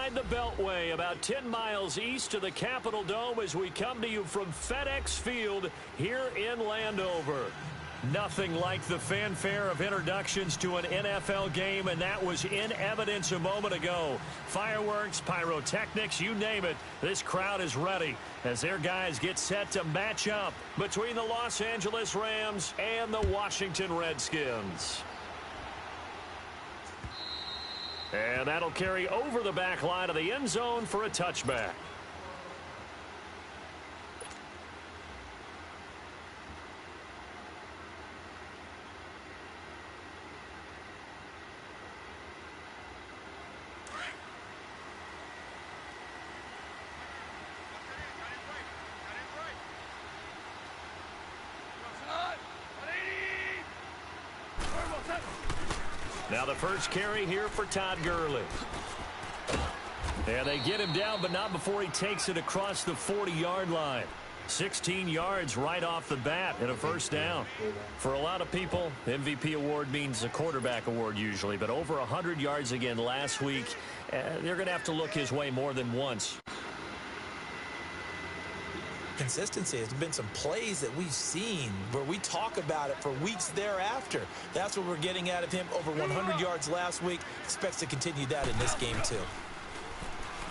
inside the Beltway, about 10 miles east of the Capitol Dome as we come to you from FedEx Field here in Landover. Nothing like the fanfare of introductions to an NFL game, and that was in evidence a moment ago. Fireworks, pyrotechnics, you name it, this crowd is ready as their guys get set to match up between the Los Angeles Rams and the Washington Redskins. And that'll carry over the back line of the end zone for a touchback. Now the first carry here for Todd Gurley. And they get him down, but not before he takes it across the 40-yard line. 16 yards right off the bat and a first down. For a lot of people, MVP award means a quarterback award usually, but over 100 yards again last week. They're going to have to look his way more than once. Consistency. There's been some plays that we've seen where we talk about it for weeks thereafter. That's what we're getting out of him. Over 100 yards last week. Expects to continue that in this game too.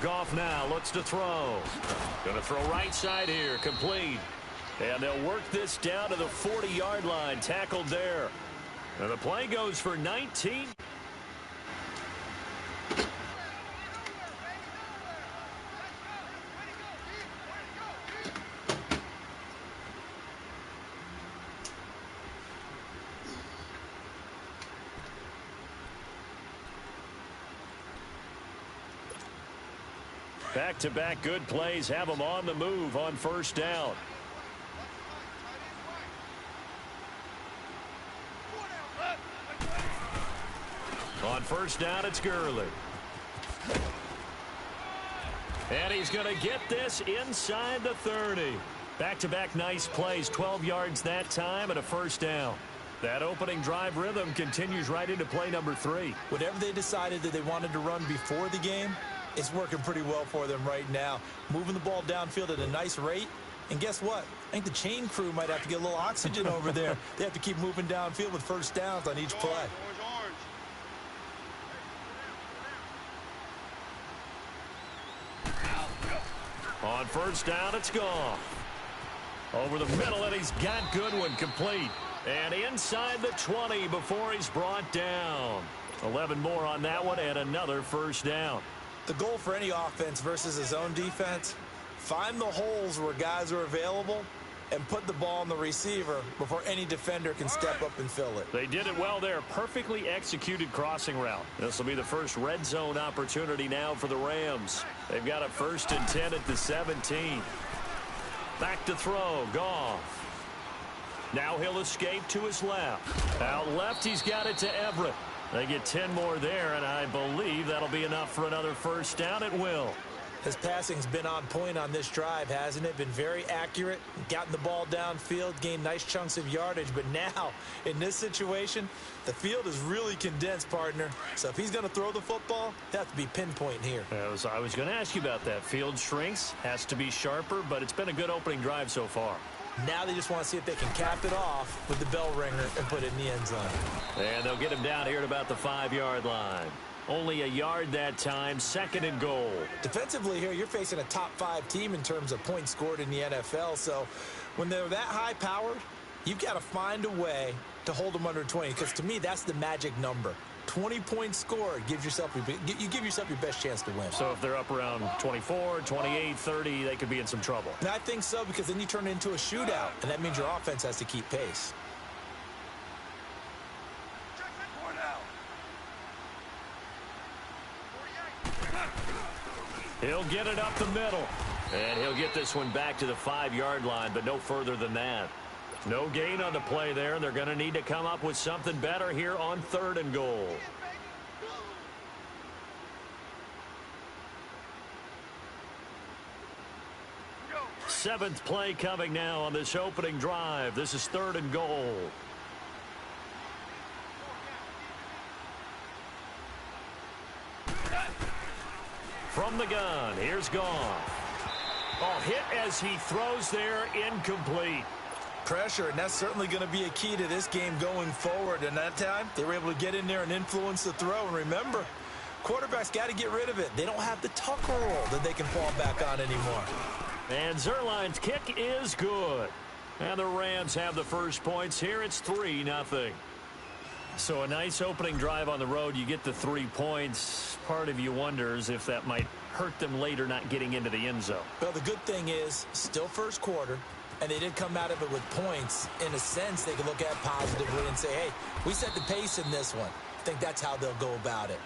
Goff now looks to throw. Going to throw right side here. Complete. And they'll work this down to the 40-yard line. Tackled there. And the play goes for 19. Back-to-back good plays have them on the move on first down. On first down, it's Gurley. And he's going to get this inside the 30. Back-to-back nice plays, 12 yards that time and a first down. That opening drive rhythm continues right into play number 3. Whatever they decided that they wanted to run before the game, it's working pretty well for them right now. Moving the ball downfield at a nice rate. And guess what? I think the chain crew might have to get a little oxygen over there. They have to keep moving downfield with first downs on each play. On first down, it's gone. Over the middle, and he's got Goodwin complete. And inside the 20 before he's brought down. 11 more on that one and another first down. The goal for any offense versus his own defense, find the holes where guys are available and put the ball on the receiver before any defender can step up and fill it. They did it well there. Perfectly executed crossing route. This will be the first red zone opportunity now for the Rams. They've got a 1st and 10 at the 17. Back to throw. Goff. Now he'll escape to his left. Out left, he's got it to Everett. They get 10 more there, and I believe that'll be enough for another first down at will. His passing's been on point on this drive, hasn't it? Been very accurate, gotten the ball downfield, gained nice chunks of yardage. But now, in this situation, the field is really condensed, partner. So if he's going to throw the football, that has to be pinpoint here. I was going to ask you about that. Field shrinks, has to be sharper, but it's been a good opening drive so far. Now they just want to see if they can cap it off with the bell ringer and put it in the end zone. And they'll get him down here at about the 5-yard line. Only a yard that time, 2nd and goal. Defensively here, you're facing a top 5 team in terms of points scored in the NFL. So when they're that high-powered, you've got to find a way to hold them under 20. Because to me, that's the magic number. 20 points scored, you give yourself your best chance to win. So if they're up around 24, 28, 30, they could be in some trouble. And I think so, because then you turn it into a shootout, and that means your offense has to keep pace. He'll get it up the middle. And he'll get this one back to the 5-yard line, but no further than that. No gain on the play there, and they're going to need to come up with something better here on 3rd and goal. Seventh play coming now on this opening drive. This is 3rd and goal. From the gun, here's Goff. Oh, hit as he throws there, incomplete. Pressure, and that's certainly going to be a key to this game going forward. And that time, they were able to get in there and influence the throw. And remember, quarterbacks got to get rid of it. They don't have the Tucker roll that they can fall back on anymore. And Zerline's kick is good. And the Rams have the first points here. It's 3-0. So a nice opening drive on the road. You get the 3 points. Part of you wonders if that might hurt them later not getting into the end zone. Well, the good thing is, still first quarter, and they did come out of it with points. In a sense, they can look at positively and say, hey, we set the pace in this one. I think that's how they'll go about it.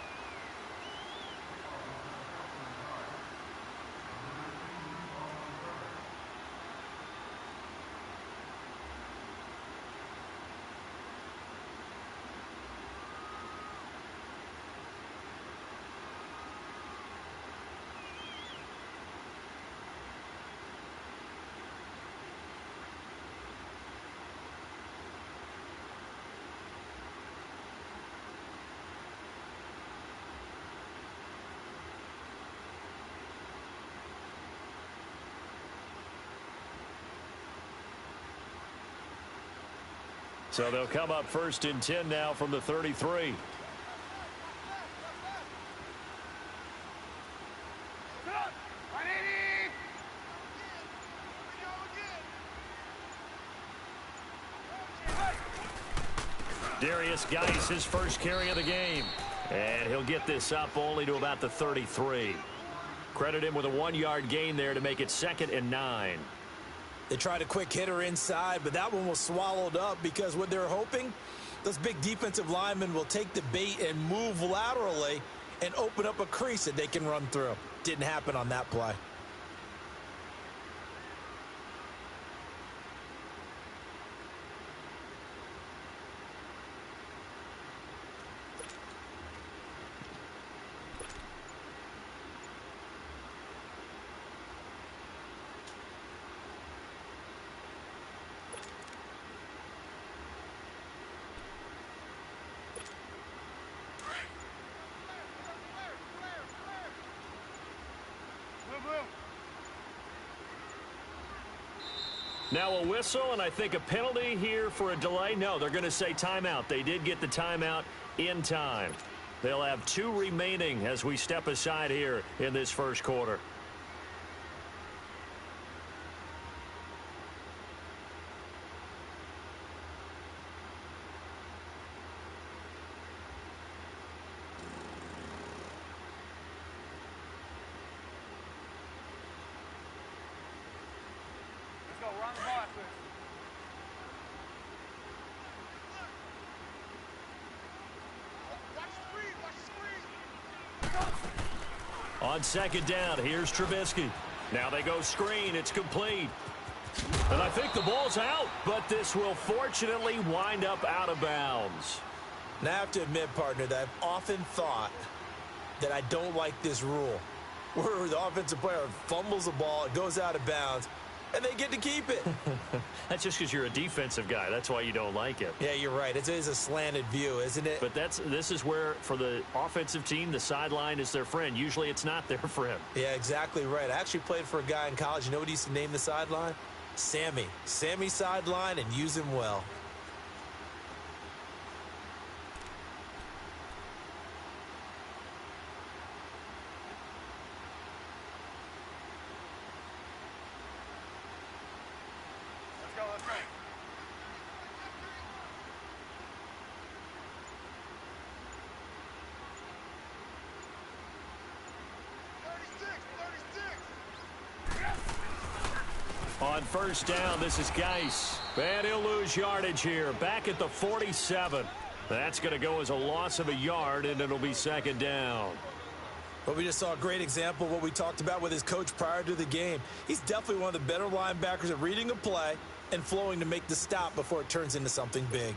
So they'll come up 1st and 10 now from the 33. Darius Geis, his first carry of the game. And he'll get this up only to about the 33. Credit him with a 1-yard gain there to make it 2nd and 9. They tried a quick hitter inside, but that one was swallowed up because what they're hoping, those big defensive linemen will take the bait and move laterally and open up a crease that they can run through. Didn't happen on that play. Now a whistle, and I think a penalty here for a delay. No, they're going to say timeout. They did get the timeout in time. They'll have 2 remaining as we step aside here in this first quarter. On 2nd down, here's Trubisky. Now they go screen. It's complete. And I think the ball's out, but this will fortunately wind up out of bounds. Now I have to admit, partner, that I've often thought that I don't like this rule, where the offensive player fumbles the ball, it goes out of bounds, and they get to keep it. That's just because you're a defensive guy. That's why you don't like it. Yeah, you're right. It is a slanted view, isn't it? But this is where, for the offensive team, the sideline is their friend. Usually it's not there for him. Yeah, exactly right. I actually played for a guy in college. You know what he used to name the sideline? Sammy. Sammy sideline, and use him well. On 1st down, this is Geis. And he'll lose yardage here. Back at the 47. That's going to go as a loss of a yard, and it'll be 2nd down. But we just saw a great example of what we talked about with his coach prior to the game. He's definitely one of the better linebackers at reading a play and flowing to make the stop before it turns into something big.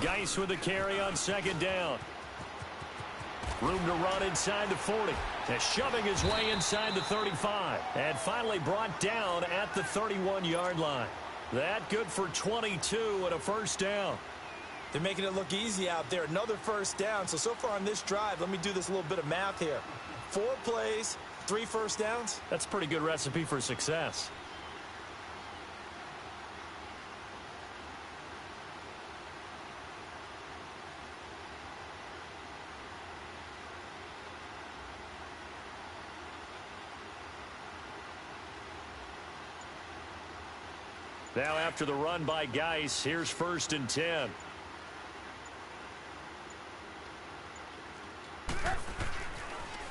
Geis with the carry on second down. Room to run inside the 40. And shoving his way inside the 35. And finally brought down at the 31-yard line. That good for 22 and a first down. They're making it look easy out there. Another first down. So far on this drive, let me do this little bit of math here. 4 plays, 3 first downs. That's a pretty good recipe for success. Now after the run by Geis, here's 1st and 10.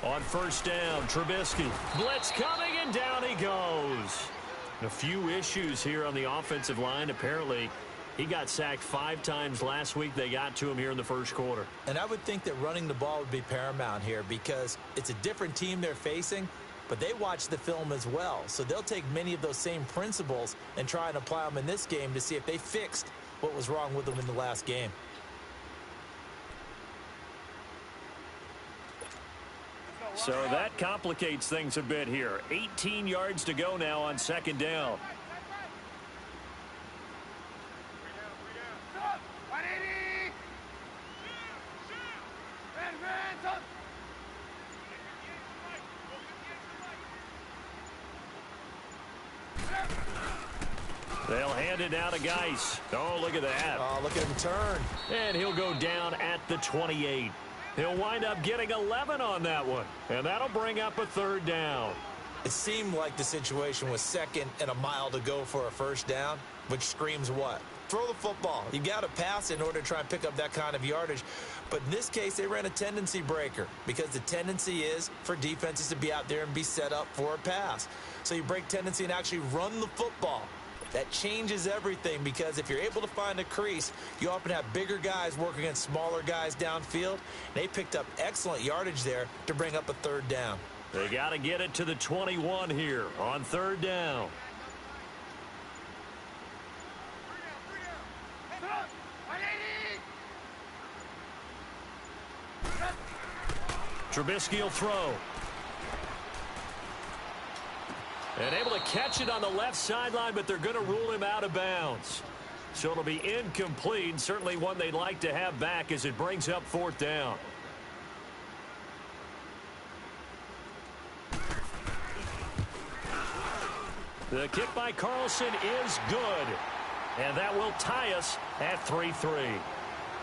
On first down, Trubisky. Blitz coming, and down he goes. A few issues here on the offensive line. Apparently, he got sacked 5 times last week. They got to him here in the first quarter. And I would think that running the ball would be paramount here because it's a different team they're facing, but they watch the film as well. So they'll take many of those same principles and try and apply them in this game to see if they fixed what was wrong with them in the last game. So that complicates things a bit here. 18 yards to go now on second down. They'll hand it now to Geis. Oh, look at that. Oh, look at him turn. And he'll go down at the 28. He'll wind up getting 11 on that one. And that'll bring up a 3rd down. It seemed like the situation was 2nd and a mile to go for a first down, which screams what? Throw the football. You got to pass in order to try and pick up that kind of yardage. But in this case, they ran a tendency breaker because the tendency is for defenses to be out there and be set up for a pass. So you break tendency and actually run the football. That changes everything because if you're able to find a crease, you often have bigger guys working against smaller guys downfield. They picked up excellent yardage there to bring up a 3rd down. They got to get it to the 21 here on 3rd down. Trubisky will throw. And able to catch it on the left sideline, but they're going to rule him out of bounds. So it'll be incomplete. Certainly one they'd like to have back as it brings up 4th down. The kick by Carlson is good. And that will tie us at 3-3.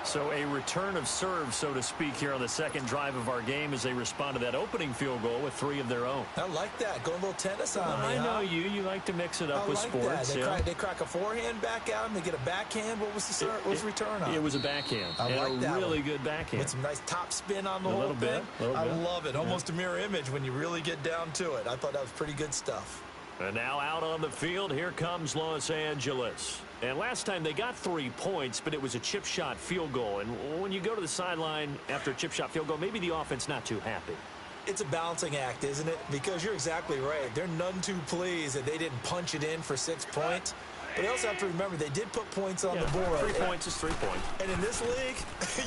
So a return of serve, so to speak, here on the second drive of our game as they respond to that opening field goal with 3 of their own. I like that. Go a little tennis on me, I know you. You like to mix it up with sports. They crack a forehand back at him. They get a backhand. What was the return on? It was a backhand. I like that really one. Good backhand. With some nice top spin on the whole thing. I love it. Almost a mirror image when you really get down to it. I thought that was pretty good stuff. And now out on the field, here comes Los Angeles. And last time they got 3 points, but it was a chip shot field goal. And when you go to the sideline after a chip shot field goal, maybe the offense not too happy. It's a balancing act, isn't it? Because you're exactly right. They're none too pleased that they didn't punch it in for 6 points. But you also have to remember they did put points on the board. 3 points is 3 points. And in this league,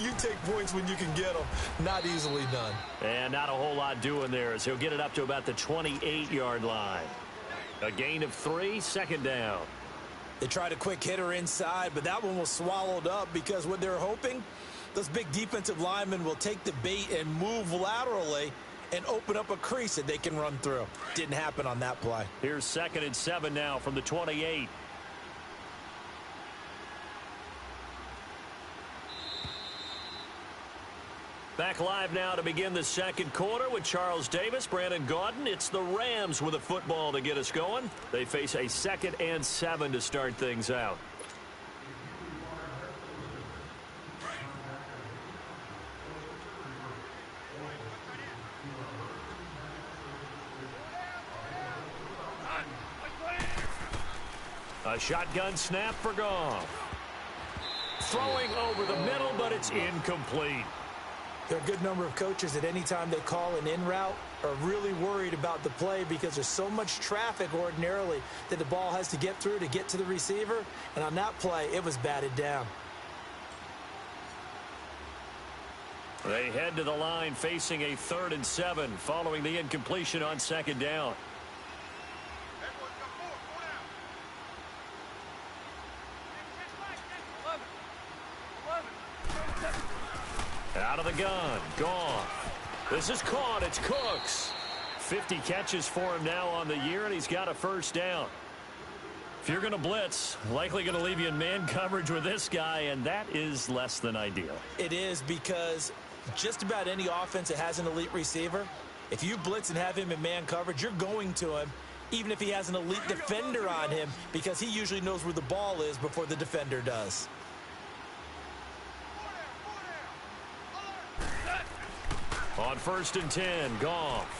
you take points when you can get them. Not easily done. And not a whole lot doing there as he'll get it up to about the 28-yard line. A gain of 3, 2nd down. They tried a quick hitter inside, but that one was swallowed up because what they're hoping, those big defensive linemen will take the bait and move laterally and open up a crease that they can run through. Didn't happen on that play. Here's 2nd and 7 now from the 28. Back live now to begin the second quarter with Charles Davis, Brandon Gaudin. It's the Rams with a football to get us going. They face a 2nd and 7 to start things out. A shotgun snap for Goff. Throwing over the middle, but it's incomplete. There are a good number of coaches that any time they call an in route are really worried about the play because there's so much traffic ordinarily that the ball has to get through to get to the receiver. And on that play, it was batted down. They head to the line facing a 3rd and 7 following the incompletion on 2nd down. Out of the gun. Gone. This is caught. It's Cooks. 50 catches for him now on the year, and he's got a 1st down. If you're going to blitz, likely going to leave you in man coverage with this guy, and that is less than ideal. It is, because just about any offense that has an elite receiver, if you blitz and have him in man coverage, you're going to him, even if he has an elite defender on him, because he usually knows where the ball is before the defender does. On 1st and 10, Goff.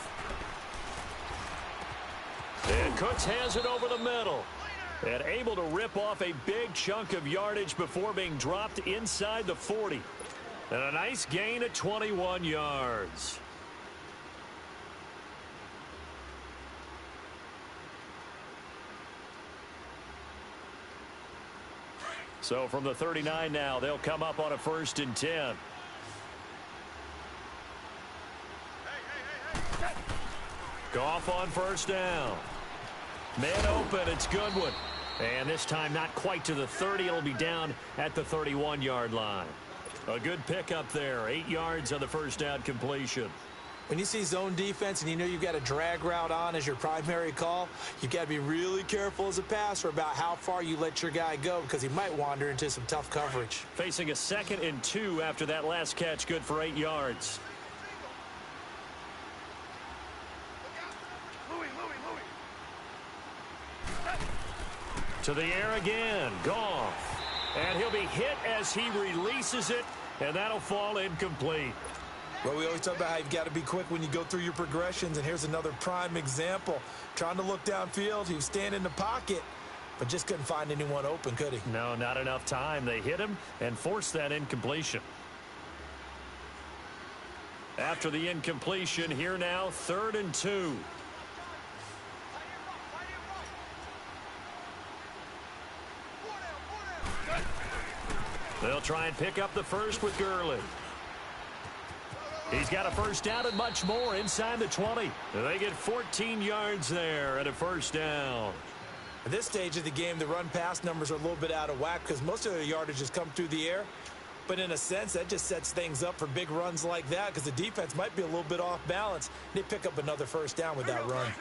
And Cooks has it over the middle. And able to rip off a big chunk of yardage before being dropped inside the 40. And a nice gain of 21 yards. So from the 39 now, they'll come up on a 1st and 10. Goff on 1st down. Man open, it's Goodwin. And this time not quite to the 30. It'll be down at the 31-yard line. A good pickup there. 8 yards on the 1st down completion. When you see zone defense and you know you've got a drag route on as your primary call, you've got to be really careful as a passer about how far you let your guy go, because he might wander into some tough coverage. Facing a 2nd and 2 after that last catch, good for 8 yards. To the air again, Goff. And he'll be hit as he releases it, and that'll fall incomplete. Well, we always talk about how you've got to be quick when you go through your progressions, and here's another prime example. Trying to look downfield, he was standing in the pocket, but just couldn't find anyone open, could he? No, not enough time. They hit him and forced that incompletion. After the incompletion, here now, 3rd and 2. They'll try and pick up the 1st with Gurley. He's got a 1st down and much more inside the 20. They get 14 yards there at a 1st down. At this stage of the game, the run-pass numbers are a little bit out of whack because most of their yardage has come through the air. But in a sense, that just sets things up for big runs like that, because the defense might be a little bit off balance. They pick up another 1st down with that run.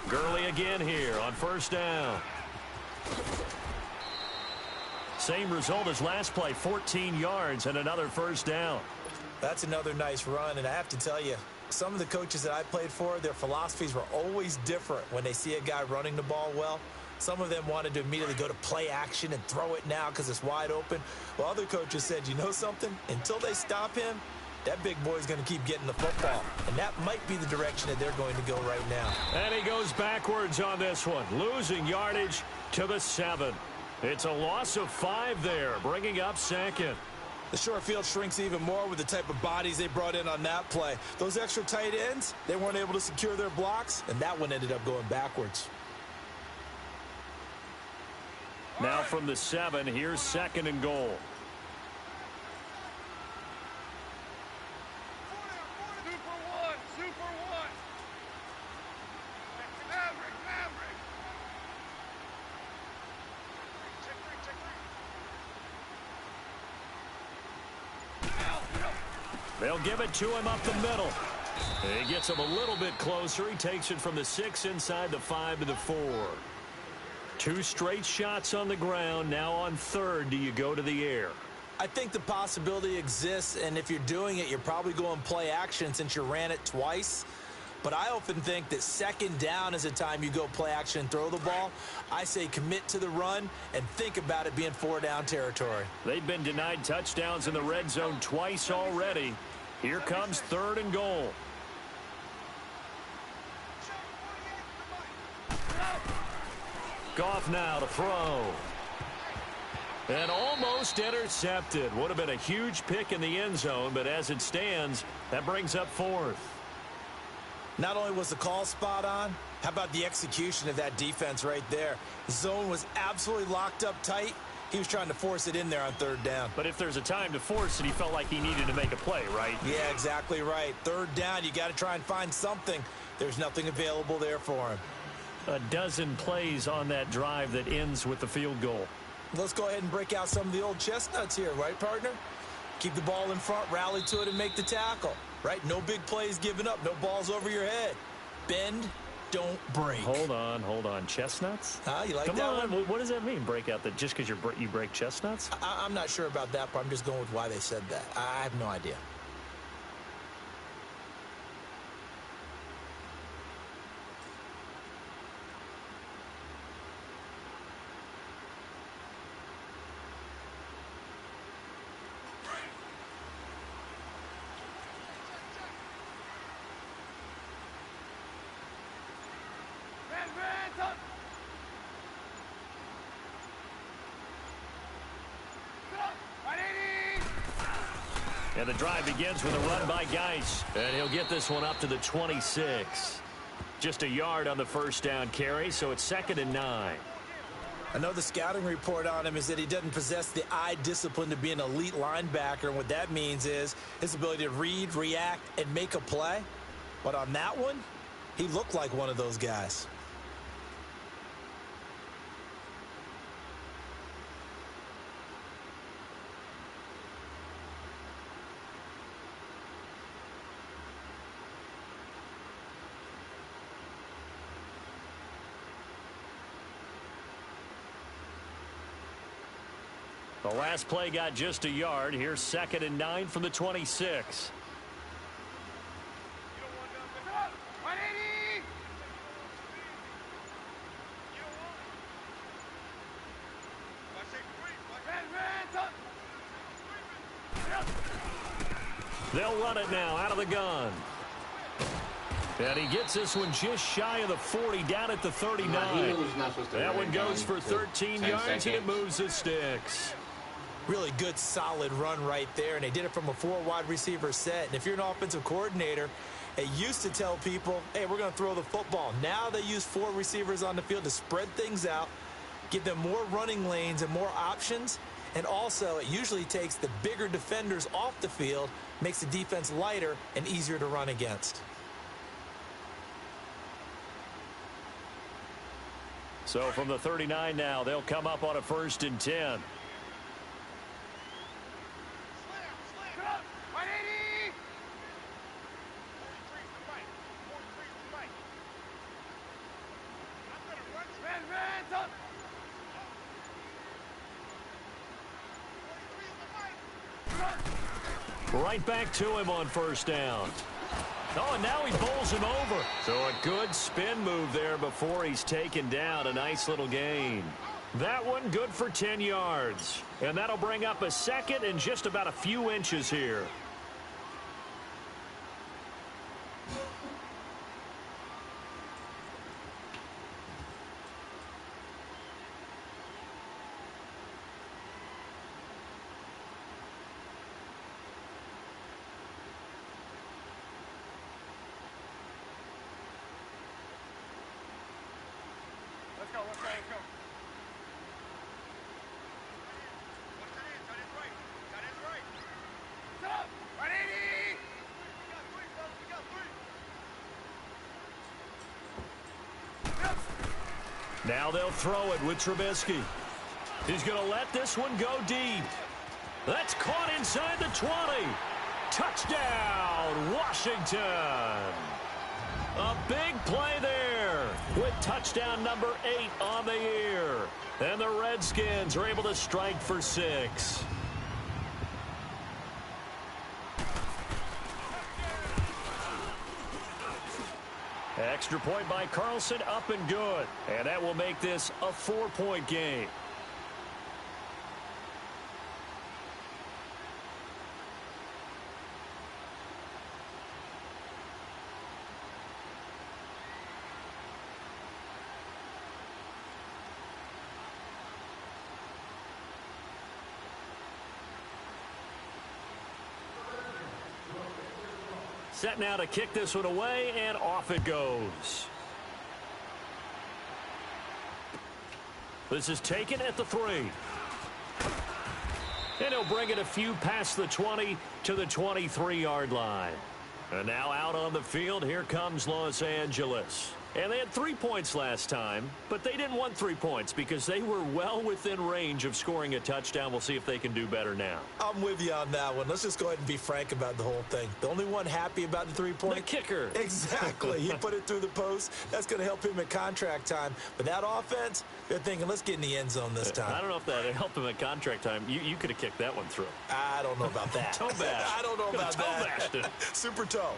Gurley again here on 1st down. Same result as last play, 14 yards and another 1st down. That's another nice run, and I have to tell you, some of the coaches that I played for, their philosophies were always different when they see a guy running the ball well. Some of them wanted to immediately go to play action and throw it now because it's wide open. Well, other coaches said, you know something? Until they stop him, that big boy's going to keep getting the football. And that might be the direction that they're going to go right now. And he goes backwards on this one, losing yardage to the 7. It's a loss of 5 there, bringing up 2nd. The short field shrinks even more with the type of bodies they brought in on that play. Those extra tight ends, they weren't able to secure their blocks, and that one ended up going backwards. Now from the 7, here's 2nd and goal. They'll give it to him up the middle. He gets him a little bit closer. He takes it from the 6 inside the 5 to the 4. 2 straight shots on the ground. Now on 3rd, do you go to the air? I think the possibility exists, and if you're doing it, you're probably going play action since you ran it twice. But I often think that 2nd down is the time you go play action and throw the ball. I say commit to the run and think about it being 4-down territory. They've been denied touchdowns in the red zone twice already. Here comes 3rd and goal. Goff now to throw. And almost intercepted. Would have been a huge pick in the end zone, but as it stands, that brings up 4th. Not only was the call spot on, how about the execution of that defense right there? The zone was absolutely locked up tight. He was trying to force it in there on third down. But if there's a time to force it, he felt like he needed to make a play, right? Yeah, exactly right. Third down, you got to try and find something. There's nothing available there for him. A dozen plays on that drive that ends with the field goal. Let's go ahead and break out some of the old chestnuts here, right, partner? Keep the ball in front, rally to it, and make the tackle, right? No big plays given up, no balls over your head. Bend, don't break. Hold on. Chestnuts? You like Come that on. one? What does that mean, break out? That just because you break chestnuts? I'm not sure about that, but I'm just going with why they said that. I have no idea. And the drive begins with a run by Geis. And he'll get this one up to the 26. Just a yard on the first down carry, so it's 2nd and 9. I know the scouting report on him is that he doesn't possess the eye discipline to be an elite linebacker. And what that means is his ability to read, react, and make a play. But on that one, he looked like one of those guys. The last play got just a yard. Here's 2nd and 9 from the 26. They'll run it now out of the gun. And he gets this one just shy of the 40, down at the 39. That one goes for 13 yards, and it moves the sticks. Really good, solid run right there, and they did it from a 4 wide receiver set. And if you're an offensive coordinator, they used to tell people, hey, we're going to throw the football. Now they use 4 receivers on the field to spread things out, give them more running lanes and more options. And also, it usually takes the bigger defenders off the field, makes the defense lighter and easier to run against. So from the 39 now, they'll come up on a 1st and 10. Right back to him on 1st down. Oh, and now he bowls him over. So a good spin move there before he's taken down. A nice little gain. That one good for 10 yards. And that'll bring up a 2nd and just about a few inches here. Now they'll throw it with Trubisky. He's going to let this one go deep. That's caught inside the 20. Touchdown, Washington. A big play there with touchdown number 8 on the year. And the Redskins are able to strike for 6. Extra point by Carlson, up and good. And that will make this a 4-point game. Set now to kick this one away, and off it goes. This is taken at the 3. And he'll bring it a few past the 20 to the 23-yard line. And now out on the field, here comes Los Angeles. And they had 3 points last time, but they didn't want 3 points because they were well within range of scoring a touchdown. We'll see if they can do better now. I'm with you on that one. Let's just go ahead and be frank about the whole thing. The only one happy about the 3-point? The kicker. Exactly. He put it through the post. That's going to help him at contract time. But that offense, they're thinking, let's get in the end zone this time. I don't know if that helped him at contract time. You could have kicked that one through. I don't know about that. Toe bash. I don't know about that. Toe bashed it. Super toe.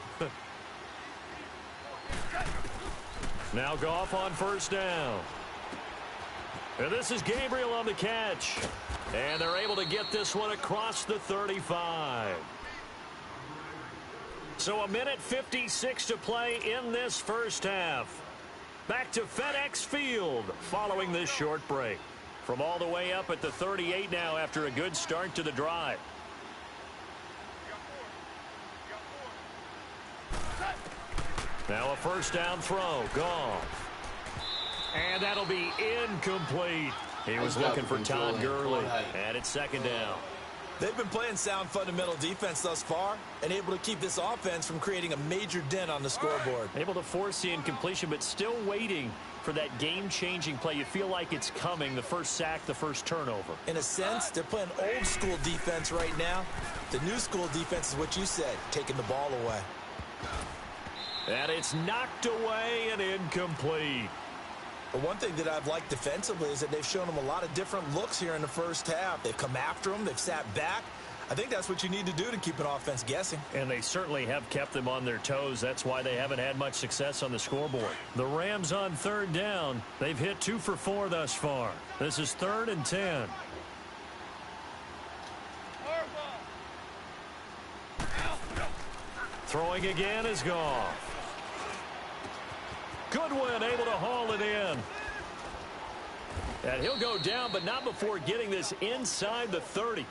Now Goff on first down. And this is Gabriel on the catch. And they're able to get this one across the 35. So 1:56 to play in this first half. Back to FedEx Field following this short break. From all the way up at the 38 now after a good start to the drive. Now a first down throw. Goff. And that'll be incomplete. He was looking for Todd Gurley. And it's second down. They've been playing sound fundamental defense thus far and able to keep this offense from creating a major dent on the scoreboard. Able to force the incompletion, but still waiting for that game-changing play. You feel like it's coming, the first sack, the first turnover. In a sense, they're playing old-school defense right now. The new-school defense is what you said, taking the ball away. And it's knocked away and incomplete. But one thing that I've liked defensively is that they've shown them a lot of different looks here in the first half. They've come after them. They've sat back. I think that's what you need to do to keep an offense guessing. And they certainly have kept them on their toes. That's why they haven't had much success on the scoreboard. The Rams on third down. They've hit 2 for 4 thus far. This is 3rd and 10. Throwing again is Goff. Goodwin able to haul it in. And he'll go down, but not before getting this inside the 30.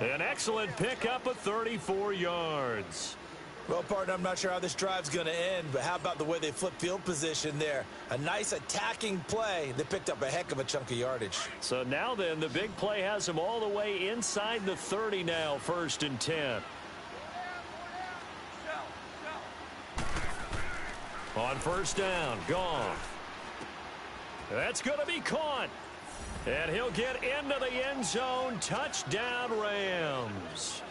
An excellent pickup of 34 yards. Well, partner, I'm not sure how this drive's going to end, but how about the way they flip field position there? A nice attacking play. They picked up a heck of a chunk of yardage. So now then, the big play has them all the way inside the 30 now, 1st and 10. On first down, Goff. That's going to be caught. And he'll get into the end zone. Touchdown, Rams.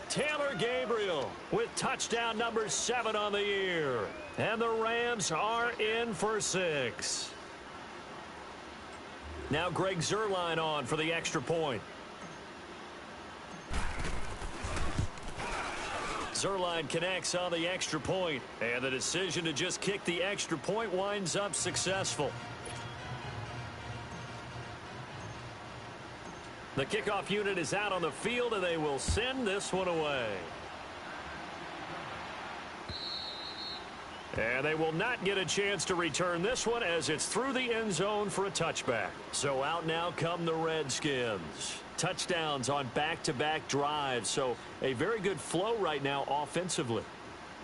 Taylor Gabriel with touchdown number 7 on the year. And the Rams are in for 6. Now Greg Zuerlein on for the extra point. Zuerlein connects on the extra point, and the decision to just kick the extra point winds up successful. The kickoff unit is out on the field, and they will send this one away. And they will not get a chance to return this one as it's through the end zone for a touchback. So out now come the Redskins. Touchdowns on back-to-back drives, so a very good flow right now offensively.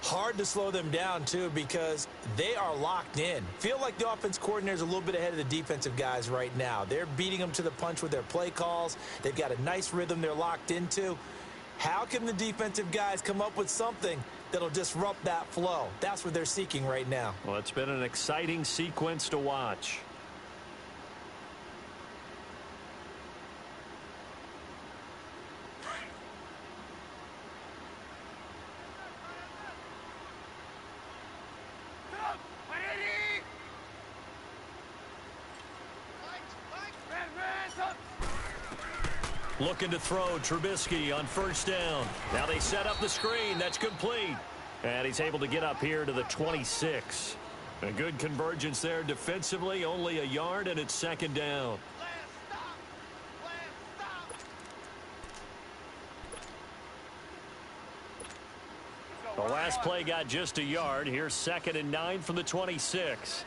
Hard to slow them down, too, because they are locked in. Feel like the offense coordinator is a little bit ahead of the defensive guys right now. They're beating them to the punch with their play calls. They've got a nice rhythm they're locked into. How can the defensive guys come up with something that'll disrupt that flow? That's what they're seeking right now. Well, it's been an exciting sequence to watch. Looking to throw Trubisky on first down. Now they set up the screen. That's complete. And he's able to get up here to the 26. A good convergence there defensively. Only a yard, and it's second down. The last play got just a yard. Here's 2nd and 9 from the 26.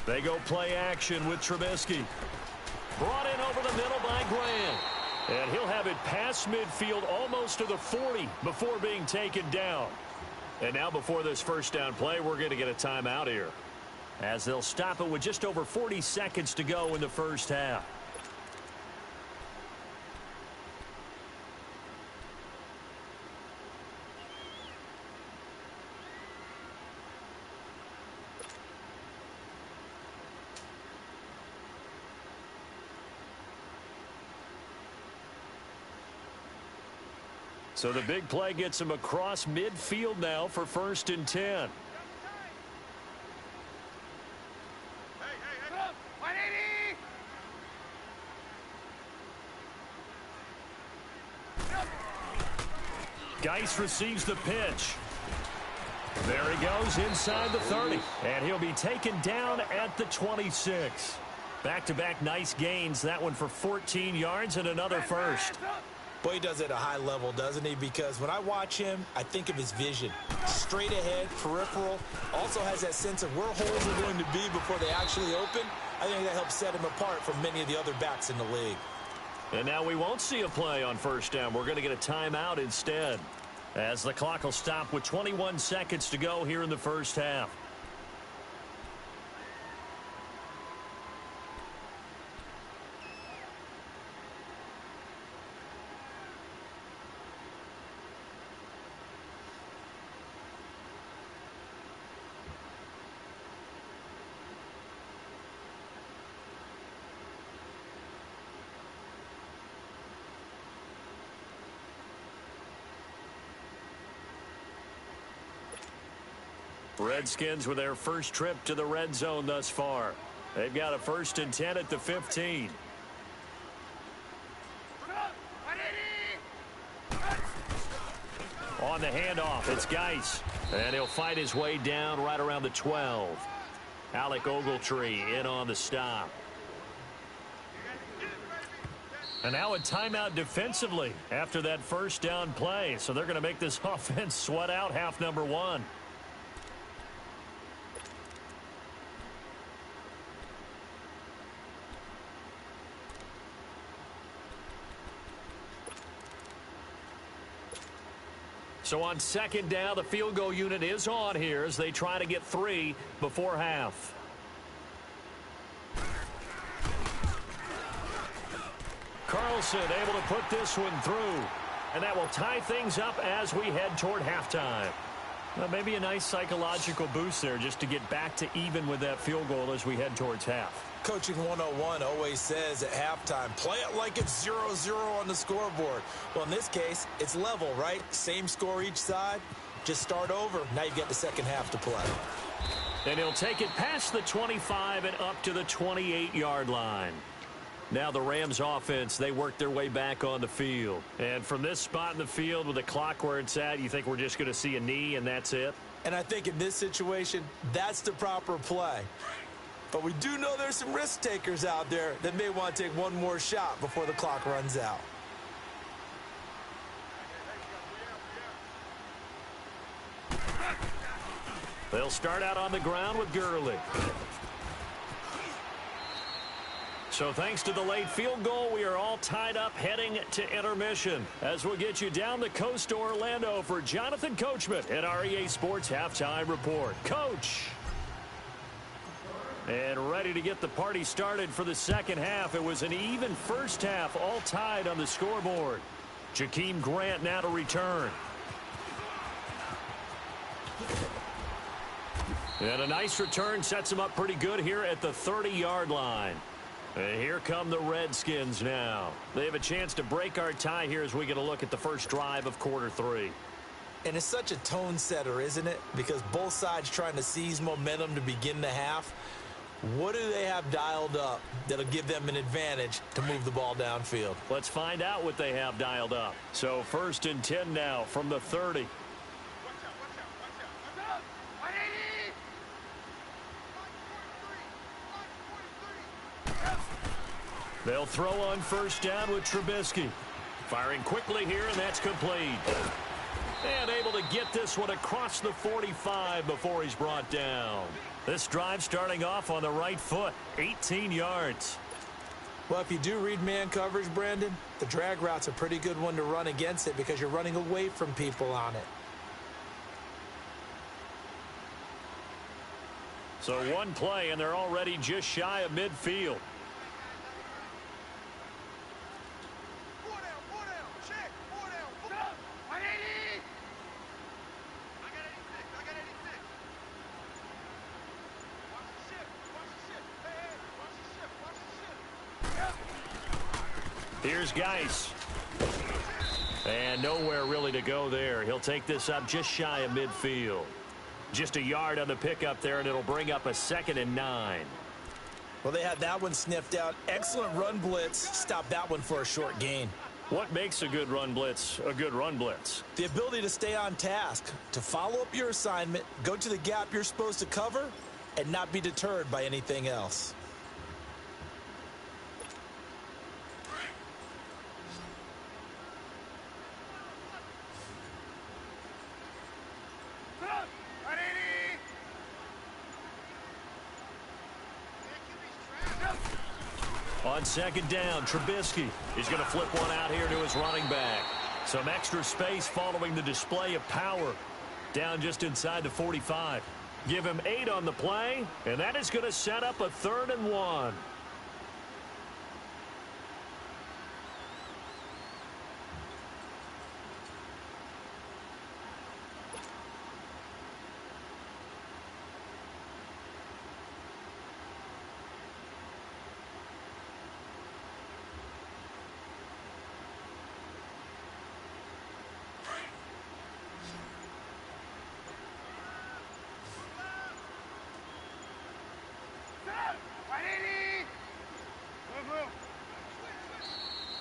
They go play action with Trubisky. Brought in over the middle by Grant. And he'll have it past midfield almost to the 40 before being taken down. And now before this first down play, we're going to get a timeout here, as they'll stop it with just over 40 seconds to go in the first half. So the big play gets him across midfield now for 1st and 10. Geis receives the pitch. There he goes inside the 30. And he'll be taken down at the 26. Back-to-back nice gains. That one for 14 yards and another first. Boy, he does it at a high level, doesn't he? Because when I watch him, I think of his vision. Straight ahead, peripheral. Also has that sense of where holes are going to be before they actually open. I think that helps set him apart from many of the other backs in the league. And now we won't see a play on first down. We're going to get a timeout instead, as the clock will stop with 21 seconds to go here in the first half. Redskins with their first trip to the red zone thus far. They've got a 1st and 10 at the 15. On the handoff, it's Geis. And he'll fight his way down right around the 12. Alec Ogletree in on the stop. And now a timeout defensively after that first down play. So they're going to make this offense sweat out half number one. So on 2nd down, the field goal unit is on here as they try to get 3 before half. Carlson able to put this one through. And that will tie things up as we head toward halftime. Well, maybe a nice psychological boost there just to get back to even with that field goal as we head towards half. Coaching 101 always says at halftime, play it like it's 0-0 on the scoreboard. Well, in this case, it's level, right? Same score each side. Just start over. Now you get the second half to play. And he'll take it past the 25 and up to the 28-yard line. Now the Rams offense, they work their way back on the field. And from this spot in the field with the clock where it's at, you think we're just going to see a knee and that's it? And I think in this situation, that's the proper play. But we do know there's some risk takers out there that may want to take one more shot before the clock runs out. They'll start out on the ground with Gurley. So thanks to the late field goal, we are all tied up heading to intermission. As we'll get you down the coast to Orlando for Jonathan Coachman at our EA Sports Halftime Report. Coach! And ready to get the party started for the second half. It was an even first half, all tied on the scoreboard. Jakeem Grant now to return. And a nice return sets him up pretty good here at the 30-yard line. And here come the Redskins now. They have a chance to break our tie here as we get a look at the first drive of quarter 3. And it's such a tone setter, isn't it? Because both sides trying to seize momentum to begin the half. What do they have dialed up that'll give them an advantage to move the ball downfield? Let's find out what they have dialed up. So 1st and 10 now from the 30. They'll throw on first down with Trubisky. Firing quickly here, and that's complete. And able to get this one across the 45 before he's brought down. This drive starting off on the right foot, 18 yards. Well, if you do read man coverage, Brandon, the drag route's a pretty good one to run against it because you're running away from people on it. So one play, and they're already just shy of midfield. Here's Geis. And nowhere really to go there. He'll take this up just shy of midfield. Just a yard on the pickup there, and it'll bring up a 2nd and 9. Well, they had that one sniffed out. Excellent run blitz. Stop that one for a short gain. What makes a good run blitz a good run blitz? The ability to stay on task, to follow up your assignment, go to the gap you're supposed to cover, and not be deterred by anything else. On 2nd down, Trubisky is going to flip one out here to his running back. Some extra space following the display of power. Down just inside the 45. Give him 8 on the play, and that is going to set up a 3rd and 1.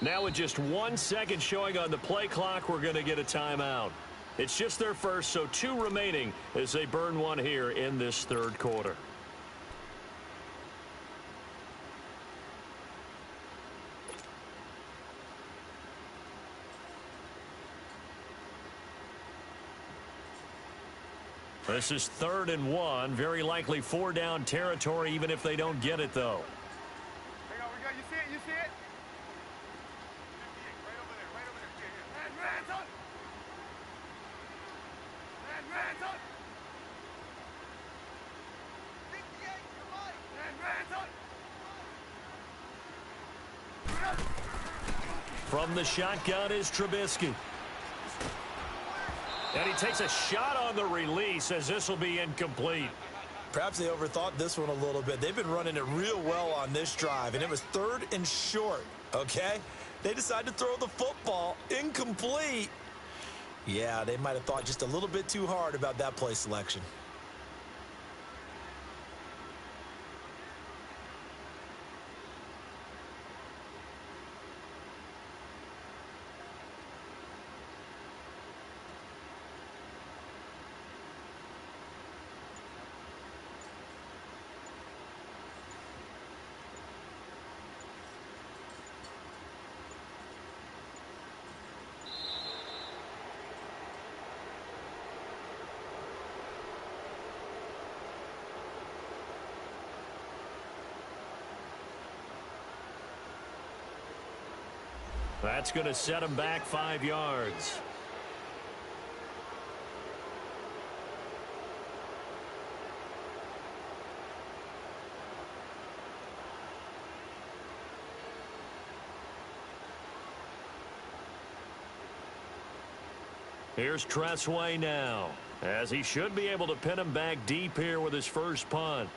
Now with just 1 second showing on the play clock, we're going to get a timeout. It's just their first, so 2 remaining as they burn one here in this 3rd quarter. This is 3rd and 1, very likely 4-down territory even if they don't get it, though. Hang on, we got, you see it, you see it? From the shotgun is Trubisky. And he takes a shot on the release as this will be incomplete. Perhaps they overthought this one a little bit. They've been running it real well on this drive, and it was 3rd and short, okay? They decided to throw the football incomplete. Yeah, they might have thought just a little bit too hard about that play selection. That's going to set him back 5 yards. Here's Tressway now, as he should be able to pin him back deep here with his first punt.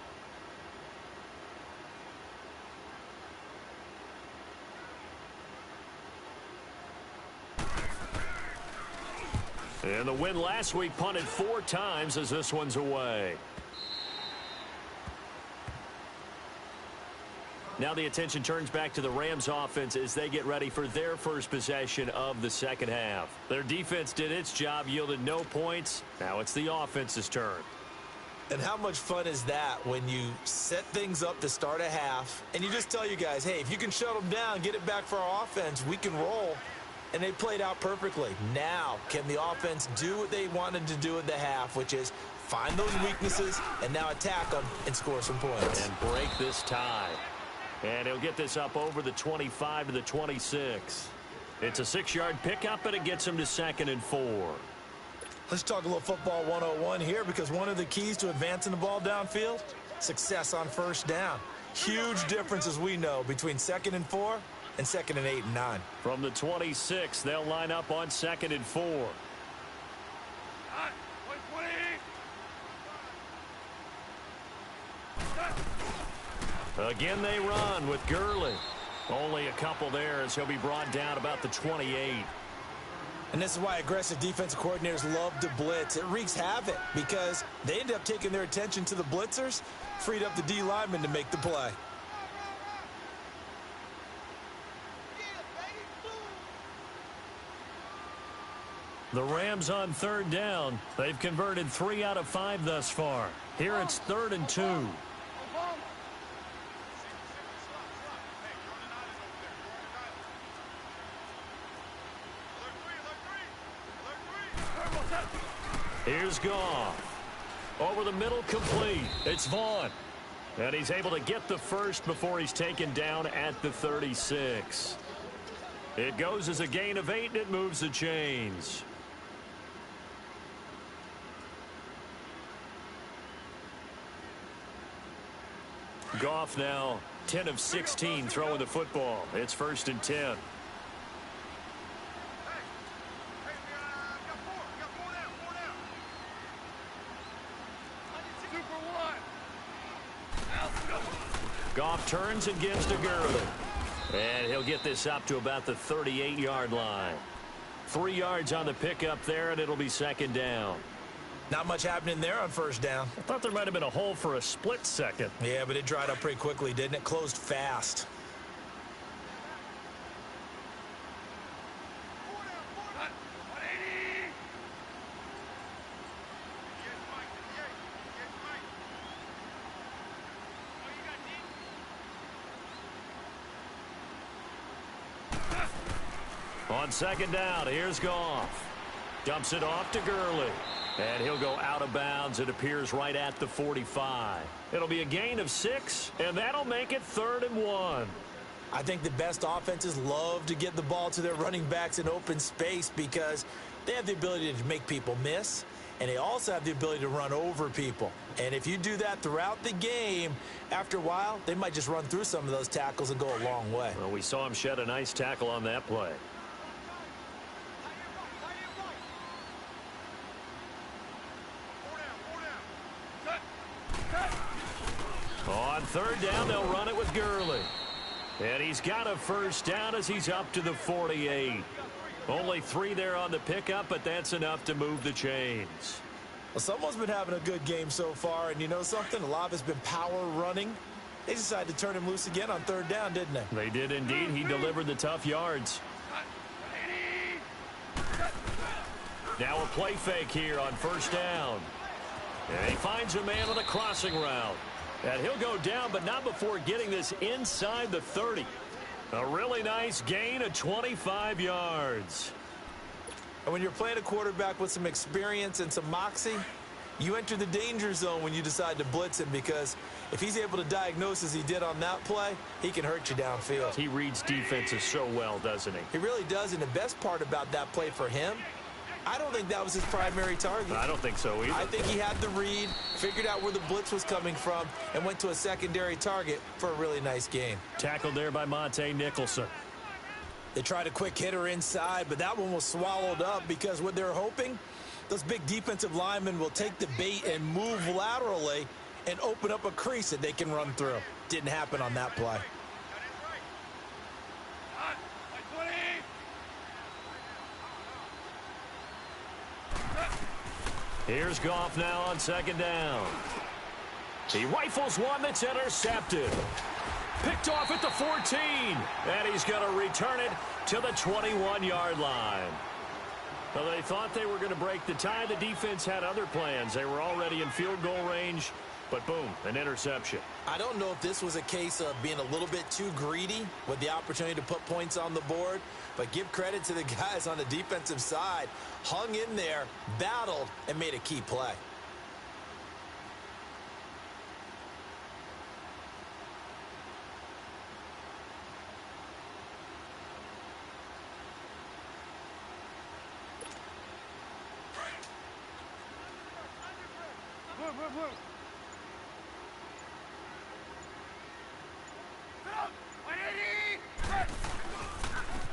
And the win last week punted 4 times as this one's away. Now the attention turns back to the Rams offense as they get ready for their first possession of the second half. Their defense did its job, yielded no points. Now it's the offense's turn. And how much fun is that when you set things up to start a half and you just tell you guys, hey, if you can shut them down, get it back for our offense, we can roll. and they played out perfectly. Now, can the offense do what they wanted to do at the half, which is find those weaknesses and now attack them and score some points. And break this tie. And he'll get this up over the 25 to the 26. It's a 6-yard pickup, and it gets him to 2nd and 4. Let's talk a little football 101 here, because one of the keys to advancing the ball downfield, success on first down. Huge difference, as we know, between 2nd and 4 and 2nd and 8 and 9. From the 26, they'll line up on 2nd and 4. Again, they run with Gurley. Only a couple there as he'll be brought down about the 28. And this is why aggressive defensive coordinators love to blitz. It wreaks havoc because they end up taking their attention to the blitzers, freed up the D lineman to make the play. The Rams on 3rd down. They've converted 3 out of 5 thus far. Here it's 3rd and 2. Here's Goff. Over the middle, complete. It's Vaughn. And he's able to get the first before he's taken down at the 36. It goes as a gain of 8, and it moves the chains. Goff now 10 of 16 throwing the football. It's 1st and 10. Goff turns and gives to Gurley. And he'll get this up to about the 38-yard line. 3 yards on the pickup there, and it'll be 2nd down. Not much happening there on first down. I thought there might have been a hole for a split second. Yeah, but it dried up pretty quickly, didn't it? Closed fast. On 2nd down, here's Goff. Dumps it off to Gurley. And he'll go out of bounds. It appears right at the 45. It'll be a gain of 6, and that'll make it 3rd and 1. I think the best offenses love to get the ball to their running backs in open space because they have the ability to make people miss, and they also have the ability to run over people. And if you do that throughout the game, after a while, they might just run through some of those tackles and go a long way. Well, we saw him shed a nice tackle on that play. On 3rd down, they'll run it with Gurley. And he's got a first down as he's up to the 48. Only 3 there on the pickup, but that's enough to move the chains. Well, someone's been having a good game so far, and you know something? A lot of it's been power running. They decided to turn him loose again on 3rd down, didn't they? They did indeed. He delivered the tough yards. Now a play fake here on 1st down. And he finds a man on the crossing route. And he'll go down, but not before getting this inside the 30. A really nice gain of 25 yards. And when you're playing a quarterback with some experience and some moxie, you enter the danger zone when you decide to blitz him, because if he's able to diagnose as he did on that play, he can hurt you downfield. He reads defenses so well, doesn't he? He really does, and the best part about that play for him, I don't think that was his primary target. I don't think so either. I think he had the read, figured out where the blitz was coming from, and went to a secondary target for a really nice gain. Tackled there by Monte Nicholson. They tried a quick hitter inside, but that one was swallowed up because what they're hoping, those big defensive linemen will take the bait and move laterally and open up a crease that they can run through. Didn't happen on that play. Here's Goff now on 2nd down. He rifles one that's intercepted. Picked off at the 14. And he's going to return it to the 21-yard line. Well, they thought they were going to break the tie. The defense had other plans. They were already in field goal range, But boom, an interception. I don't know if this was a case of being a little bit too greedy with the opportunity to put points on the board, but give credit to the guys on the defensive side. Hung in there, battled, and made a key play.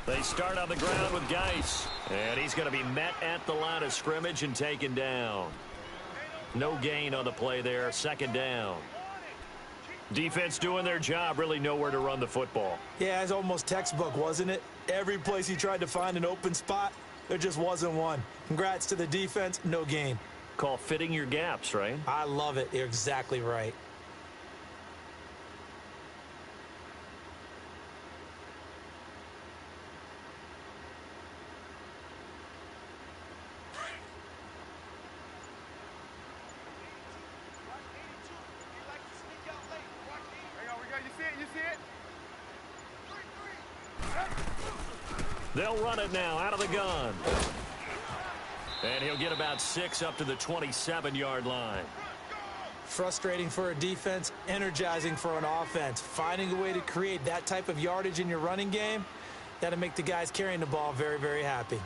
They start on the ground with Geis, and he's going to be met at the line of scrimmage and taken down. No gain on the play there, second down. Defense doing their job, really nowhere to run the football. Yeah, it's almost textbook, wasn't it? Every place he tried to find an open spot, there just wasn't one. Congrats to the defense, no gain. Call fitting your gaps, right? I love it. You're exactly right. They'll run it now out of the gun. And he'll get about 6 up to the 27-yard line. Frustrating for a defense, energizing for an offense. Finding a way to create that type of yardage in your running game, that'll make the guys carrying the ball very, very happy.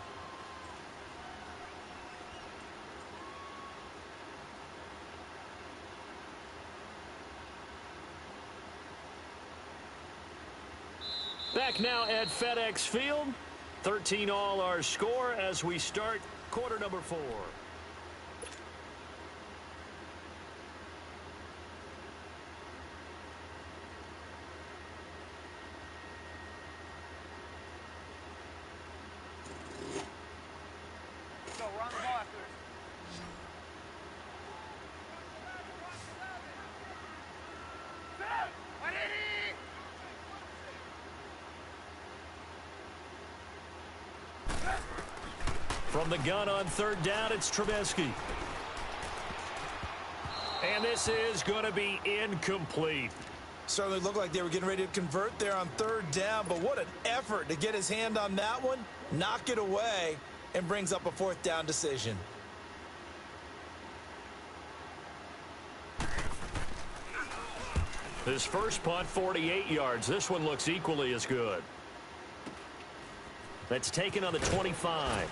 Back now at FedEx Field. 13 all our score as we start quarter number 4. So we're on the ball after this. From the gun on third down, it's Trubisky. And this is going to be incomplete. Certainly looked like they were getting ready to convert there on third down, but what an effort to get his hand on that one, knock it away, and brings up a fourth down decision. His first punt, 48 yards. This one looks equally as good. That's taken on the 25.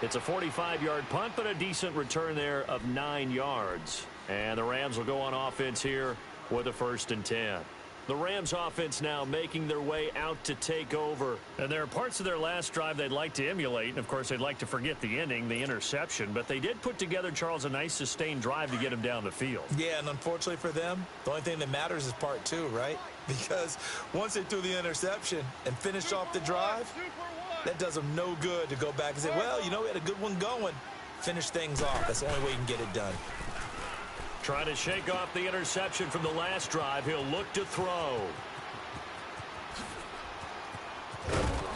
It's a 45-yard punt, but a decent return there of 9 yards. And the Rams will go on offense here with a 1st and 10. The Rams offense now making their way out to take over. And there are parts of their last drive they'd like to emulate. And, of course, they'd like to forget the ending, the interception. But they did put together, Charles, a nice sustained drive to get him down the field. Yeah, and unfortunately for them, the only thing that matters is part 2, right? Because once they threw the interception and finished off the drive, that does them no good to go back and say, well, you know, we had a good one going. Finish things off. That's the only way you can get it done. Trying to shake off the interception from the last drive. He'll look to throw.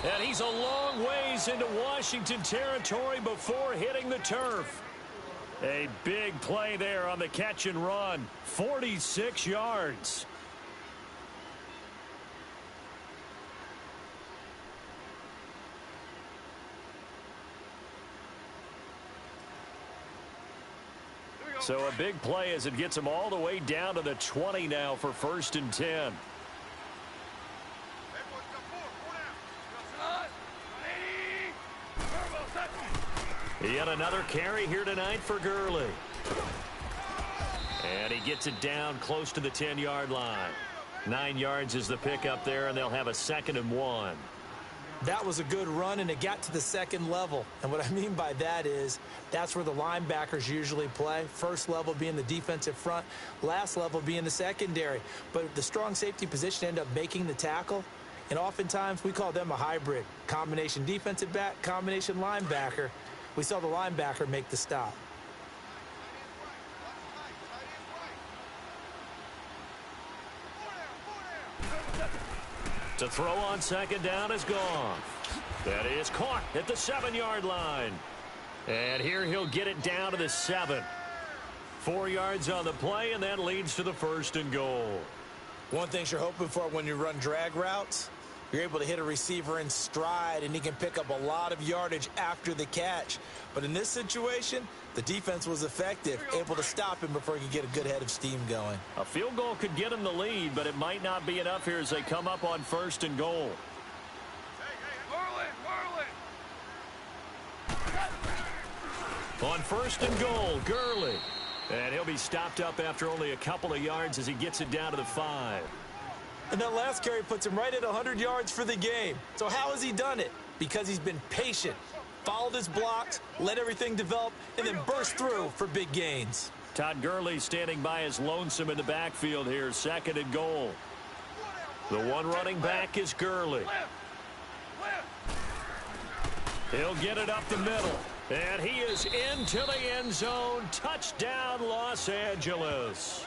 And he's a long ways into Washington territory before hitting the turf. A big play there on the catch and run. 46 yards. So a big play as it gets him all the way down to the 20 now for 1st and 10. Yet another carry here tonight for Gurley. And he gets it down close to the 10-yard line. 9 yards is the pickup there, and they'll have a 2nd and 1. That was a good run, and it got to the second level. And what I mean by that is that's where the linebackers usually play. First level being the defensive front, last level being the secondary. But the strong safety position ended up making the tackle, and oftentimes we call them a hybrid. Combination defensive back, combination linebacker. We saw the linebacker make the stop. To throw on 2nd down is gone. That is caught at the 7-yard line. And here he'll get it down to the 7. 4 yards on the play, and that leads to the 1st and goal. One thing you're hoping for when you run drag routes, you're able to hit a receiver in stride, and he can pick up a lot of yardage after the catch. But in this situation, the defense was effective, able to stop him before he could get a good head of steam going. A field goal could get him the lead, but it might not be enough here as they come up on 1st and goal. On 1st and goal, Gurley. And he'll be stopped up after only a couple of yards as he gets it down to the 5. And that last carry puts him right at 100 yards for the game. So how has he done it? Because he's been patient, followed his blocks, let everything develop, and then burst through for big gains. Todd Gurley standing by his lonesome in the backfield here, 2nd and goal. The one running back is Gurley. He'll get it up the middle. And he is into the end zone. Touchdown, Los Angeles.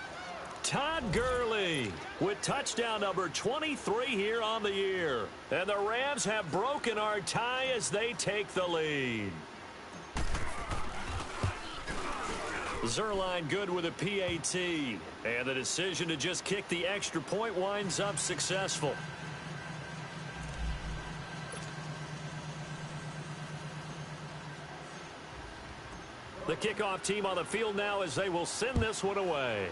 Todd Gurley with touchdown number 23 here on the year. And the Rams have broken our tie as they take the lead. Zerline good with a PAT. And the decision to just kick the extra point winds up successful. The kickoff team on the field now as they will send this one away.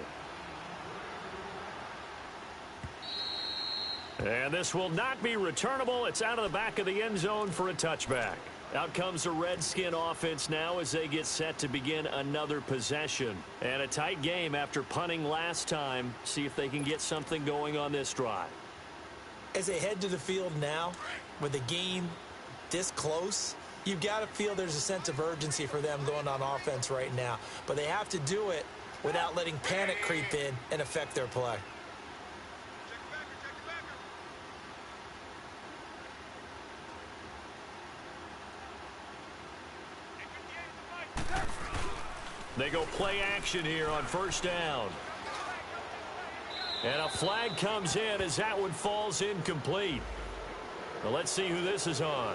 And this will not be returnable. It's out of the back of the end zone for a touchback. Out comes the Redskin offense now as they get set to begin another possession. And a tight game after punting last time. See if they can get something going on this drive. As they head to the field now, with the game this close, you've got to feel there's a sense of urgency for them going on offense right now. But they have to do it without letting panic creep in and affect their play. They go play action here on 1st down. And a flag comes in as that one falls incomplete. Well, let's see who this is on.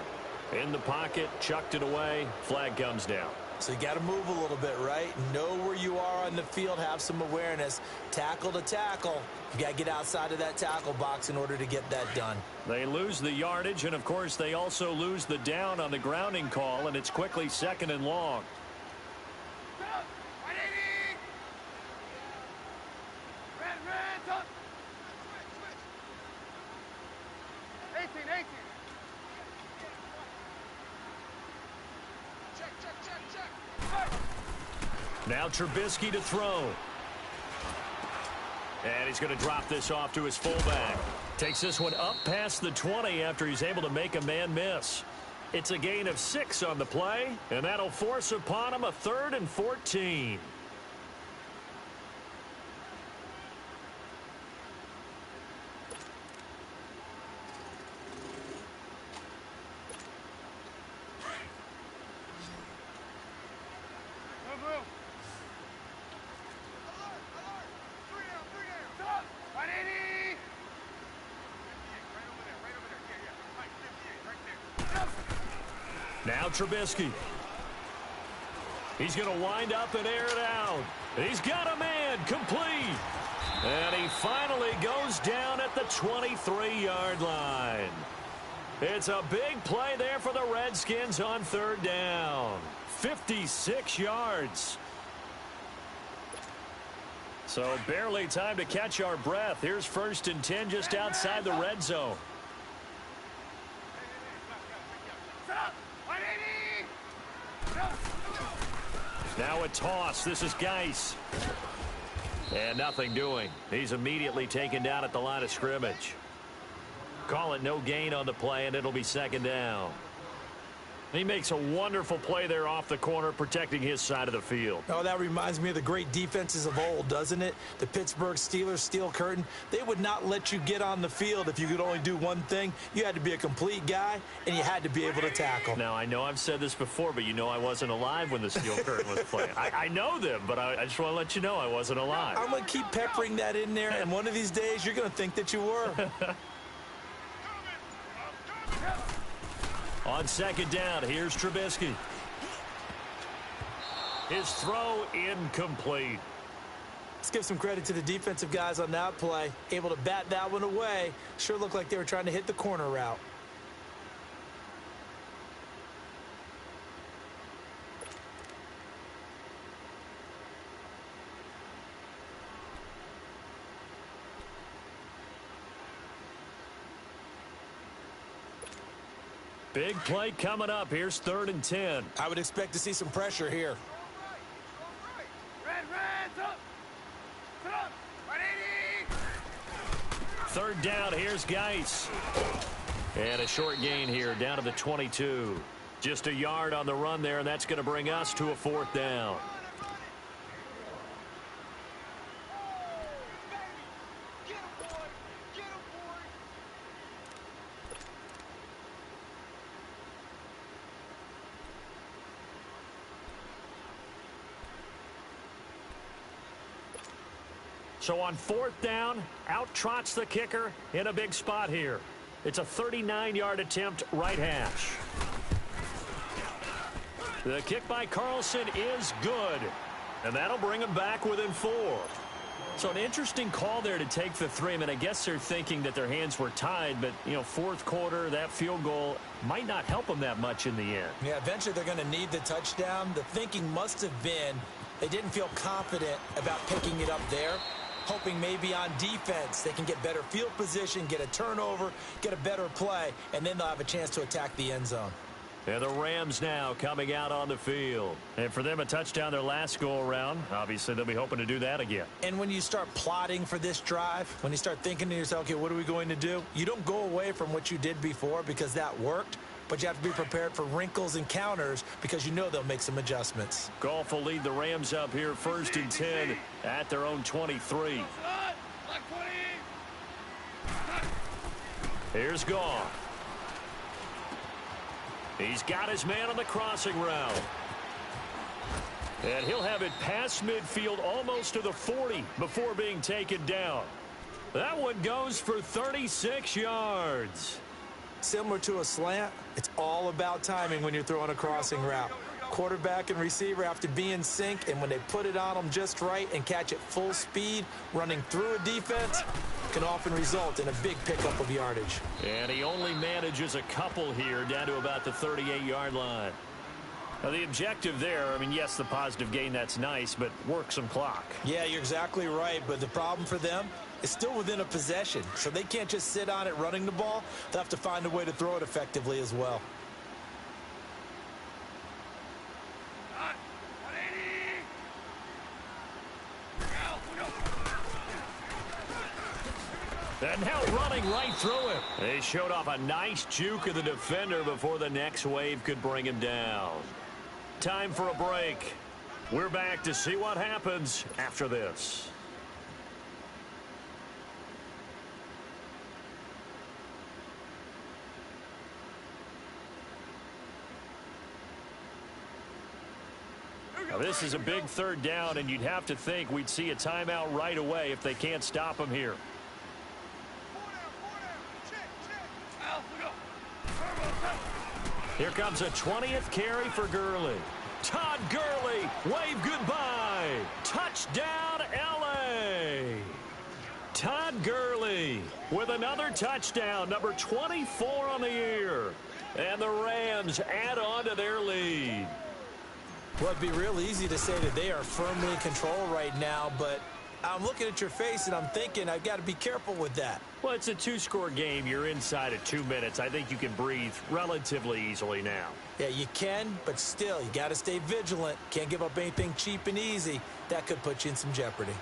In the pocket, chucked it away, flag comes down. So you got to move a little bit, right? Know where you are on the field, have some awareness. Tackle to tackle. You got to get outside of that tackle box in order to get that done. They lose the yardage, and of course they also lose the down on the grounding call, and it's quickly 2nd and long. Now Trubisky to throw. And he's going to drop this off to his fullback. Takes this one up past the 20 after he's able to make a man miss. It's a gain of 6 on the play, and that'll force upon him a 3rd and 14. Now Trubisky. He's going to wind up and air it out. He's got a man complete. And he finally goes down at the 23-yard line. It's a big play there for the Redskins on 3rd down. 56 yards. So barely time to catch our breath. Here's 1st and 10 just outside the red zone. Now a toss. This is Geis. And nothing doing. He's immediately taken down at the line of scrimmage. Call it no gain on the play, and it'll be 2nd down. He makes a wonderful play there off the corner, protecting his side of the field. Oh, that reminds me of the great defenses of old, doesn't it? The Pittsburgh Steelers steel curtain. They would not let you get on the field if you could only do one thing. You had to be a complete guy, and you had to be able to tackle. Now, I know I've said this before, but you know I wasn't alive when the steel curtain was playing. I know them, but I just want to let you know I wasn't alive. I'm going to keep peppering that in there, and one of these days you're going to think that you were. On 2nd down, here's Trubisky. His throw incomplete. Let's give some credit to the defensive guys on that play. Able to bat that one away. Sure looked like they were trying to hit the corner route. Big play coming up. Here's 3rd and 10. I would expect to see some pressure here. Reds up. Sit up. 180. 3rd down. Here's Geis. And a short gain here down to the 22. Just a yard on the run there, and that's going to bring us to a 4th down. So on 4th down, out trots the kicker in a big spot here. It's a 39-yard attempt, right hash. The kick by Carlson is good, and that'll bring him back within 4. So an interesting call there to take the 3. I mean, I guess they're thinking that their hands were tied, but, you know, 4th quarter, that field goal might not help them that much in the end. Yeah, eventually they're going to need the touchdown. The thinking must have been they didn't feel confident about picking it up there, hoping maybe on defense they can get better field position, get a turnover, get a better play, and then they'll have a chance to attack the end zone. And the Rams now coming out on the field. And for them, a touchdown their last go-around. Obviously, they'll be hoping to do that again. And when you start plotting for this drive, when you start thinking to yourself, okay, what are we going to do? You don't go away from what you did before because that worked, but you have to be prepared for wrinkles and counters because you know they'll make some adjustments. Goff will lead the Rams up here 1st and 10 at their own 23. Here's Goff. He's got his man on the crossing route. And he'll have it past midfield almost to the 40 before being taken down. That one goes for 36 yards. Similar to a slant, it's all about timing when you're throwing a crossing route. Quarterback and receiver have to be in sync, and when they put it on them just right and catch it full speed, running through a defense can often result in a big pickup of yardage. And he only manages a couple here down to about the 38-yard line. Now, the objective there, I mean, yes, the positive gain, that's nice, but work some clock. Yeah, you're exactly right, but the problem for them is still within a possession, so they can't just sit on it running the ball. They'll have to find a way to throw it effectively as well. And now running right through him. They showed off a nice juke of the defender before the next wave could bring him down. Time for a break. We're back to see what happens after this. Now, this is a big 3rd down, and you'd have to think we'd see a timeout right away if they can't stop him here. Here comes a 20th carry for Gurley. Todd Gurley, wave goodbye. Touchdown, L.A. Todd Gurley with another touchdown, number 24 on the year. And the Rams add on to their lead. Well, it'd be real easy to say that they are firmly in control right now, but I'm looking at your face and I'm thinking I've got to be careful with that. Well, it's a 2-score game. You're inside of 2 minutes. I think you can breathe relatively easily now. Yeah, you can, but still, you got to stay vigilant. Can't give up anything cheap and easy. That could put you in some jeopardy.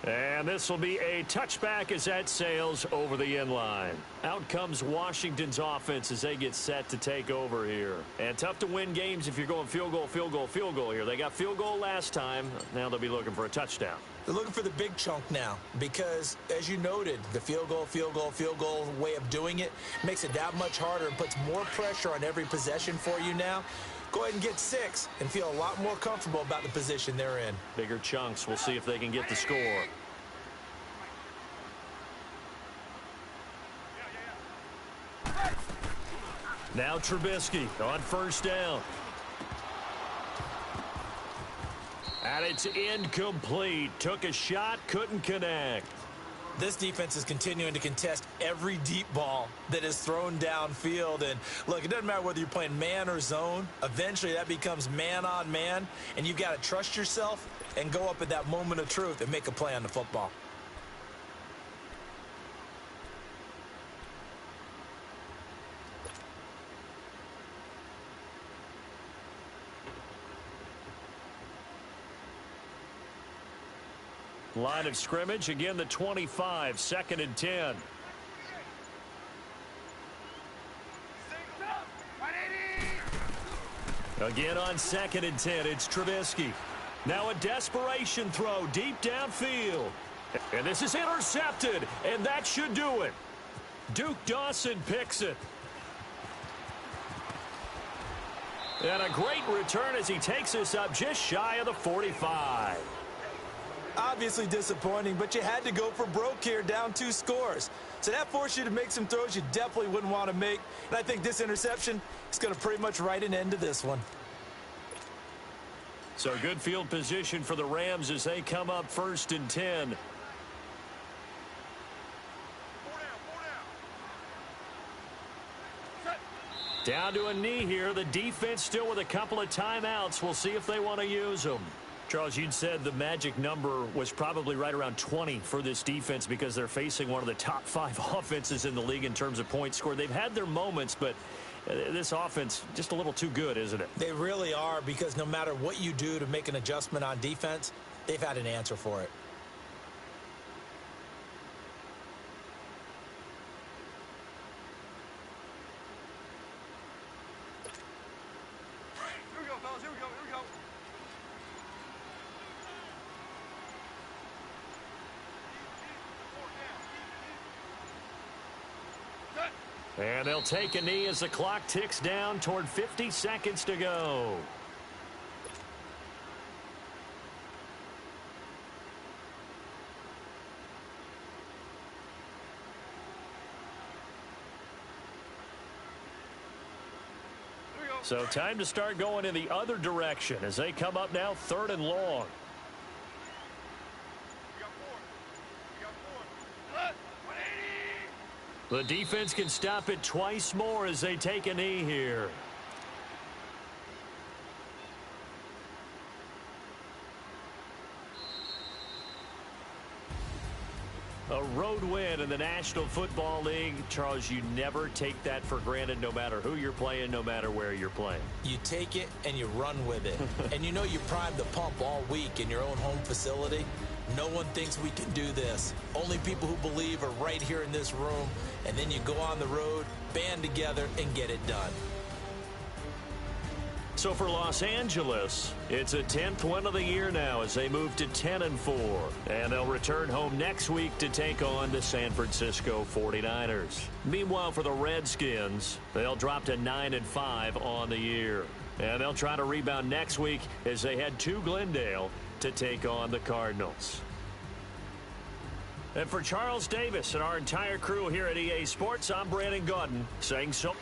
And this will be a touchback as that sails over the end line. Out comes Washington's offense as they get set to take over here. And tough to win games if you're going field goal, field goal, field goal here. They got field goal last time. Now they'll be looking for a touchdown. They're looking for the big chunk now because, as you noted, the field goal way of doing it makes it that much harder and puts more pressure on every possession for you now. Go ahead and get 6 and feel a lot more comfortable about the position they're in. Bigger chunks. We'll see if they can get the score. Now Trubisky on 1st down. And it's incomplete. Took a shot, couldn't connect. This defense is continuing to contest every deep ball that is thrown downfield. And, look, it doesn't matter whether you're playing man or zone. Eventually, that becomes man on man, and you've got to trust yourself and go up at that moment of truth and make a play on the football. Line of scrimmage, again the 25, 2nd and 10. Again on 2nd and 10, it's Trubisky. Now a desperation throw deep downfield. And this is intercepted, and that should do it. Duke Dawson picks it. And a great return as he takes us up just shy of the 45. Obviously disappointing, but you had to go for broke here, down 2 scores. So that forced you to make some throws you definitely wouldn't want to make. And I think this interception is going to pretty much write an end to this one. So good field position for the Rams as they come up 1st and 10. Down to a knee here. The defense still with a couple of timeouts. We'll see if they want to use them. Charles, you'd said the magic number was probably right around 20 for this defense because they're facing one of the top 5 offenses in the league in terms of points scored. They've had their moments, but this offense just a little too good, isn't it? They really are, because no matter what you do to make an adjustment on defense, they've had an answer for it. Here we go, fellas. Here we go. Here we go. And they'll take a knee as the clock ticks down toward 50 seconds to go. So time to start going in the other direction as they come up now 3rd and long. The defense can stop it twice more as they take a knee here. A road win in the National Football League. Charles, you never take that for granted no matter who you're playing, no matter where you're playing. You take it and you run with it. And you know you primed the pump all week in your own home facility. No one thinks we can do this. Only people who believe are right here in this room. And then you go on the road, band together, and get it done. So for Los Angeles, it's a 10th win of the year now as they move to 10-4. And they'll return home next week to take on the San Francisco 49ers. Meanwhile, for the Redskins, they'll drop to 9-5 on the year. And they'll try to rebound next week as they head to Glendale to take on the Cardinals. And for Charles Davis and our entire crew here at EA Sports, I'm Brandon Gaudin saying so.